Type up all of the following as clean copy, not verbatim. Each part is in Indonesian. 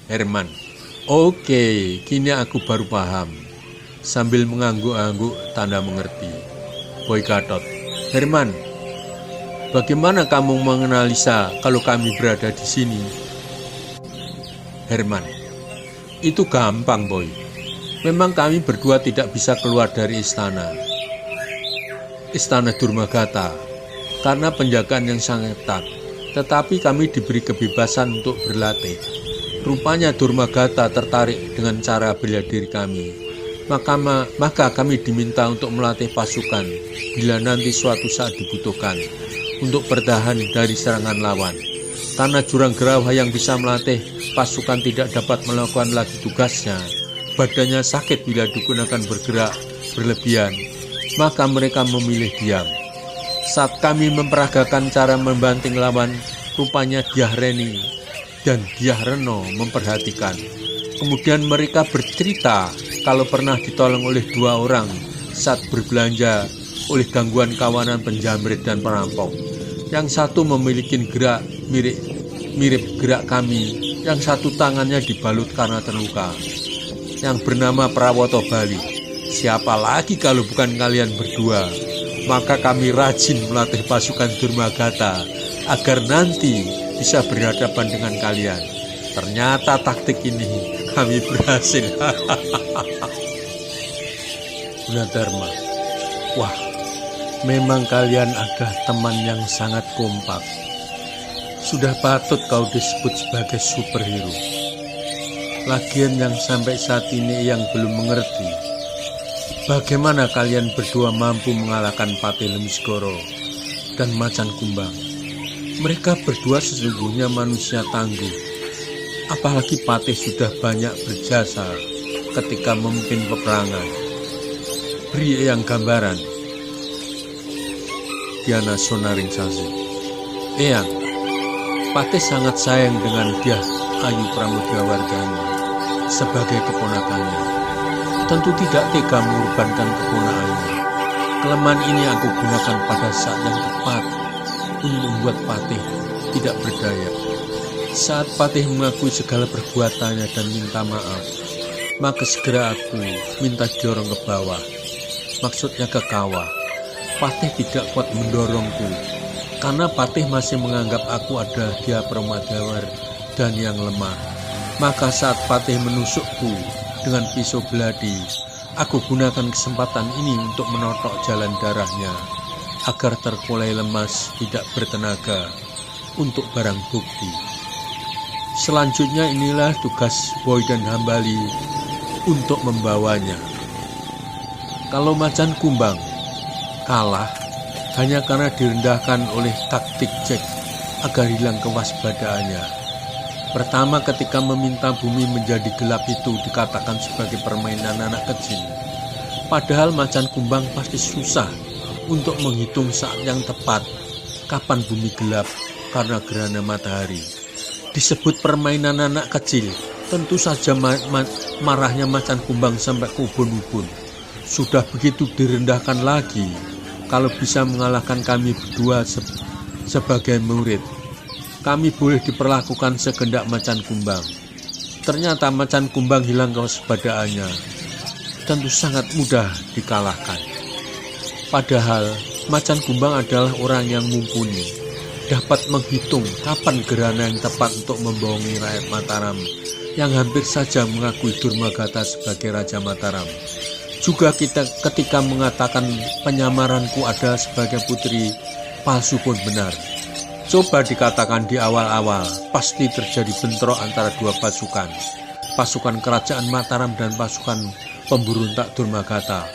Herman. Oke, kini aku baru paham. Sambil mengangguk-angguk tanda mengerti. Boy Gatot. Herman, bagaimana kamu menganalisa kalau kami berada di sini? Herman. Itu gampang, Boy. Memang kami berdua tidak bisa keluar dari Istana Durmagata, karena penjagaan yang sangat ketat. Tetapi kami diberi kebebasan untuk berlatih. Rupanya Durmagata tertarik dengan cara bela diri kami. Maka kami diminta untuk melatih pasukan bila nanti suatu saat dibutuhkan untuk bertahan dari serangan lawan. Karena jurang Gerawa yang bisa melatih pasukan tidak dapat melakukan lagi tugasnya, badannya sakit bila digunakan bergerak berlebihan, maka mereka memilih diam. Saat kami memperagakan cara membanting lawan, rupanya Dyah Reni dan Dyah Reno memperhatikan. Kemudian mereka bercerita kalau pernah ditolong oleh 2 orang saat berbelanja oleh gangguan kawanan penjamret dan perampok. Yang satu memiliki gerak mirip gerak kami, yang satu tangannya dibalut karena terluka, yang bernama Prawoto Bali. Siapa lagi kalau bukan kalian berdua? Maka kami rajin melatih pasukan Durmagata agar nanti bisa berhadapan dengan kalian. Ternyata taktik ini kami berhasil. Gunadarma. Wah, memang kalian adalah teman yang sangat kompak. Sudah patut kau disebut sebagai superhero. Lagian yang sampai saat ini yang belum mengerti, bagaimana kalian berdua mampu mengalahkan Patih Lemsgoro dan Macan Kumbang. Mereka berdua sesungguhnya manusia tangguh. Apalagi Patih sudah banyak berjasa ketika memimpin peperangan. Beri yang gambaran. Diana Sonaringsasi. Eyang, Patih sangat sayang dengan Dyah Ayu Pramodawardhani sebagai keponakannya. Tentu tidak tega mengorbankan keponakannya. Kelemahan ini aku gunakan pada saat yang tepat untuk membuat Patih tidak berdaya. Saat Patih mengakui segala perbuatannya dan minta maaf, maka segera aku minta dorong ke bawah, maksudnya ke kawah. Patih tidak kuat mendorongku, karena Patih masih menganggap aku adalah Dyah Pramodawardhani yang lemah. Maka saat Patih menusukku dengan pisau beladi, aku gunakan kesempatan ini untuk menotok jalan darahnya, agar terkulai lemas tidak bertenaga untuk barang bukti. Selanjutnya inilah tugas Boy dan Hambali untuk membawanya. Kalau Macan Kumbang kalah hanya karena direndahkan oleh taktik Jack agar hilang kewaspadaannya. Pertama, ketika meminta bumi menjadi gelap itu dikatakan sebagai permainan anak kecil. Padahal Macan Kumbang pasti susah untuk menghitung saat yang tepat kapan bumi gelap karena gerhana matahari. Disebut permainan anak kecil, tentu saja marahnya Macan Kumbang sampai ke ubun-ubun. Sudah begitu direndahkan lagi kalau bisa mengalahkan kami berdua sebagai murid. Kami boleh diperlakukan segendak Macan Kumbang. Ternyata Macan Kumbang hilang kewaspadaannya. Tentu sangat mudah dikalahkan. Padahal Macan Kumbang adalah orang yang mumpuni, dapat menghitung kapan gerhana yang tepat untuk membohongi rakyat Mataram yang hampir saja mengakui Durmagata sebagai Raja Mataram. Juga ketika mengatakan penyamaranku adalah sebagai putri palsu pun benar. Coba dikatakan di awal-awal, pasti terjadi bentrok antara 2 pasukan. Pasukan kerajaan Mataram dan pasukan pemberontak Durmagata.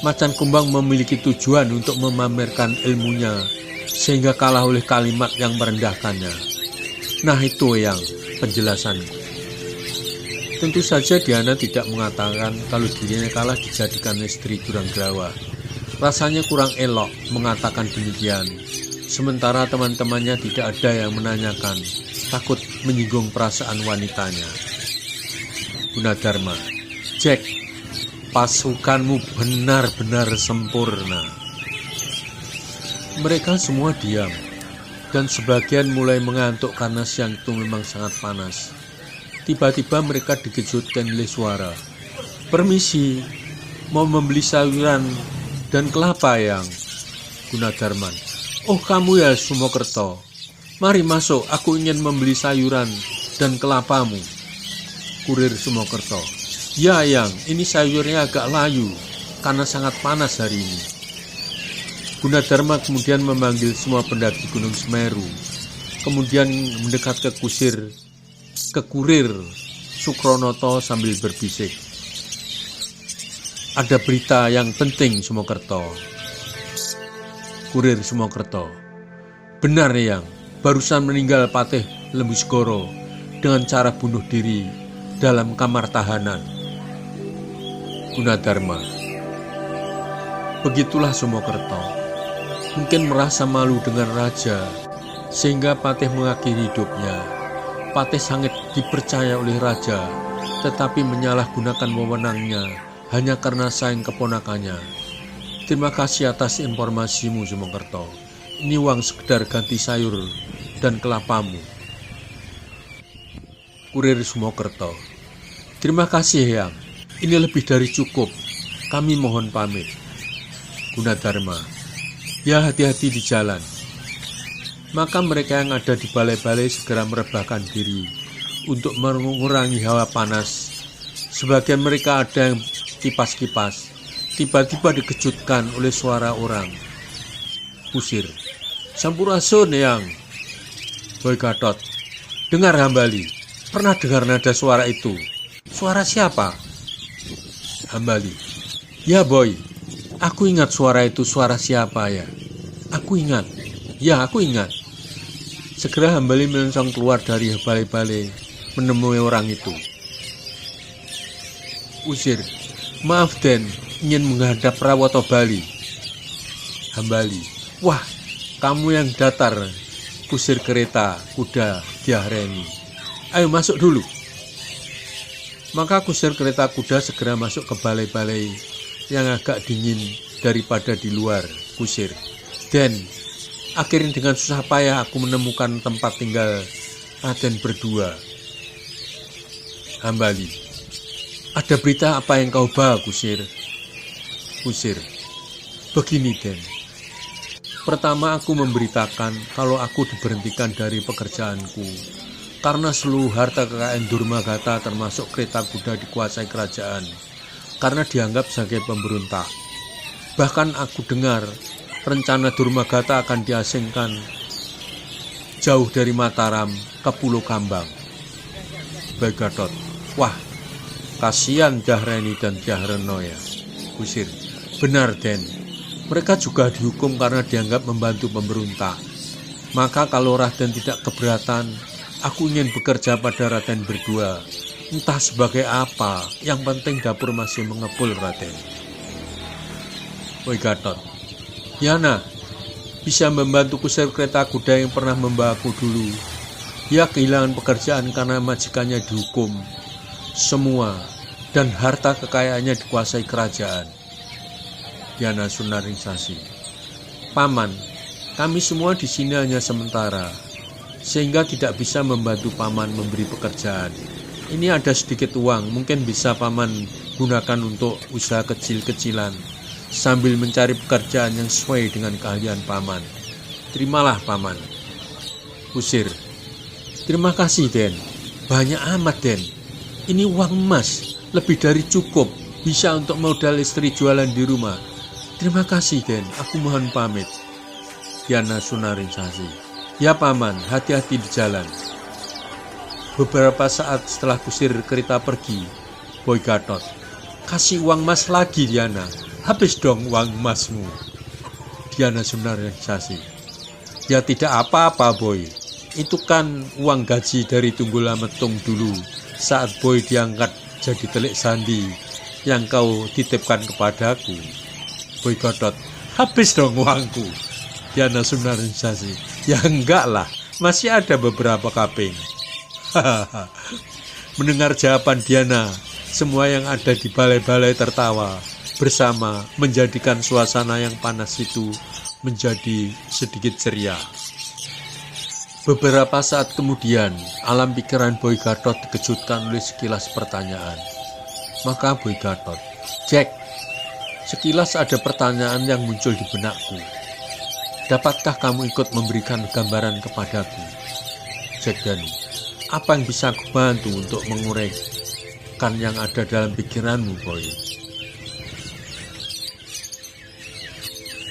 Macan Kumbang memiliki tujuan untuk memamerkan ilmunya, sehingga kalah oleh kalimat yang merendahkannya. Nah itu yang penjelasanku. Tentu saja Diana tidak mengatakan kalau dirinya kalah dijadikan istri Jurang Gerawa. Rasanya kurang elok mengatakan demikian. Sementara teman-temannya tidak ada yang menanyakan, takut menyinggung perasaan wanitanya. Gunadarma. Jack, pasukanmu benar-benar sempurna. Mereka semua diam, dan sebagian mulai mengantuk karena siang itu memang sangat panas. Tiba-tiba mereka dikejutkan oleh suara. "Permisi, mau membeli sayuran dan kelapa, Yang." Gunadarman, "Oh, kamu ya Sumokerto. Mari masuk, aku ingin membeli sayuran dan kelapamu." Kurir Sumokerto, "Ya Yang, ini sayurnya agak layu karena sangat panas hari ini." Gunadarma kemudian memanggil semua pendaki Gunung Semeru, kemudian mendekat ke kurir Sukronoto sambil berbisik, "Ada berita yang penting, Sumokerto." Kurir Sumokerto, "Benar Yang, barusan meninggal Patih Lembusgoro dengan cara bunuh diri dalam kamar tahanan." Gunadarma, "Begitulah Sumokerto. Mungkin merasa malu dengan raja, sehingga Patih mengakhiri hidupnya. Patih sangat dipercaya oleh raja, tetapi menyalahgunakan wewenangnya hanya karena sayang keponakannya. Terima kasih atas informasimu, Sumokerto. Ini uang sekedar ganti sayur dan kelapamu." Kurir Sumokerto, "Terima kasih Yang, ini lebih dari cukup. Kami mohon pamit." Gunadarma, "Ya, hati-hati di jalan." Maka mereka yang ada di balai-balai segera merebahkan diri untuk mengurangi hawa panas. Sebagian mereka ada yang kipas-kipas. Tiba-tiba dikejutkan oleh suara orang. Kusir, "Sampurasun Yang." Boy Gatot, "Dengar Hambali, pernah dengar nada suara itu? Suara siapa?" Hambali, "Ya Boy, aku ingat suara itu suara siapa ya. Aku ingat. Segera Hambali melencong keluar dari balai-balai menemui orang itu. Kusir, "Maaf Den, ingin menghadap Rawoto Bali." Hambali, "Wah, kamu yang datar." Kusir kereta kuda Diahreni, "Ayo masuk dulu." Maka kusir kereta kuda segera masuk ke balai-balai yang agak dingin daripada di luar. Kusir, "Den, akhirnya dengan susah payah aku menemukan tempat tinggal Raden berdua." Hambali, "Ada berita apa yang kau bawa, Kusir?" Kusir, "Begini Den, pertama aku memberitakan kalau aku diberhentikan dari pekerjaanku karena seluruh harta kekayaan Durmagata termasuk kereta kuda dikuasai kerajaan karena dianggap sebagai pemberontak. Bahkan aku dengar rencana Durmagata akan diasingkan jauh dari Mataram ke Pulau Kambang." Boy Gatot, "Wah, kasihan Diahreni dan Diahrenoya." Kusir, "Benar Den, mereka juga dihukum karena dianggap membantu pemberontak. Maka kalau Raden tidak keberatan, aku ingin bekerja pada Raden berdua. Entah sebagai apa, yang penting dapur masih mengepul Raden." Boy Gatot, "Yana, bisa membantu kusir kereta kuda yang pernah membawaku dulu. Dia kehilangan pekerjaan karena majikannya dihukum. Semua dan harta kekayaannya dikuasai kerajaan." Yana Sunaringsasi, "Paman, kami semua di sini hanya sementara, sehingga tidak bisa membantu Paman memberi pekerjaan. Ini ada sedikit uang, mungkin bisa Paman gunakan untuk usaha kecil-kecilan, sambil mencari pekerjaan yang sesuai dengan keahlian Paman. Terimalah Paman." Kusir, "Terima kasih Den, banyak amat Den. Ini uang emas, lebih dari cukup, bisa untuk modal istri jualan di rumah. Terima kasih Den, aku mohon pamit." Yana Sunaringsasi, "Ya Paman, hati-hati di jalan." Beberapa saat setelah kusir kereta pergi, Boy Gatot, "Kasih uang emas lagi Diana, habis dong uang emasmu." Yana Sunaringsasi, "Ya tidak apa-apa Boy, itu kan uang gaji dari Tunggul Ametung dulu saat Boy diangkat jadi telik sandi yang kau titipkan kepadaku." Boy Gatot, "Habis dong uangku." Yana Sunaringsasi, "Ya enggak lah, masih ada beberapa kaping." Mendengar jawaban Diana, semua yang ada di balai-balai tertawa bersama, menjadikan suasana yang panas itu menjadi sedikit ceria. Beberapa saat kemudian, alam pikiran Boy Gatot dikejutkan oleh sekilas pertanyaan. Maka Boy Gatot, "Jack, sekilas ada pertanyaan yang muncul di benakku. Dapatkah kamu ikut memberikan gambaran kepadaku?" Jack Danu, "Apa yang bisa aku bantu untuk menguraikan yang ada dalam pikiranmu, Boy?"